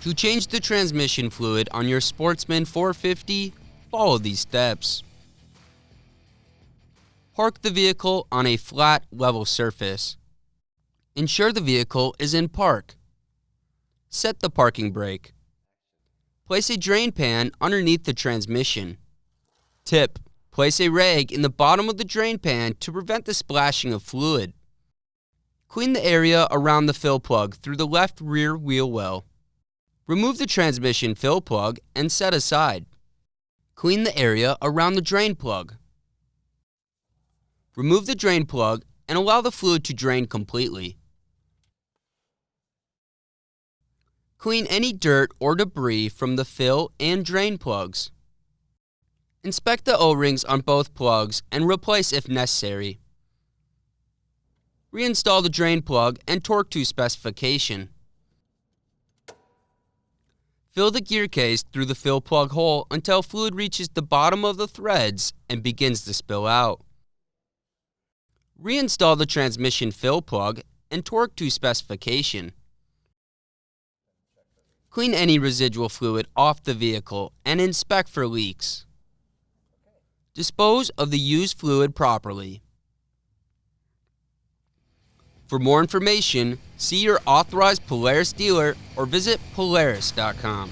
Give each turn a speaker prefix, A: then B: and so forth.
A: To change the transmission fluid on your Sportsman 450, follow these steps. Park the vehicle on a flat, level surface. Ensure the vehicle is in park. Set the parking brake. Place a drain pan underneath the transmission. Tip: place a rag in the bottom of the drain pan to prevent the splashing of fluid. Clean the area around the fill plug through the left rear wheel well. Remove the transmission fill plug and set aside. Clean the area around the drain plug. Remove the drain plug and allow the fluid to drain completely. Clean any dirt or debris from the fill and drain plugs. Inspect the O-rings on both plugs and replace if necessary. Reinstall the drain plug and torque to specification. Fill the gear case through the fill plug hole until fluid reaches the bottom of the threads and begins to spill out. Reinstall the transmission fill plug and torque to specification. Clean any residual fluid off the vehicle and inspect for leaks. Dispose of the used fluid properly. For more information, see your authorized Polaris dealer or visit Polaris.com.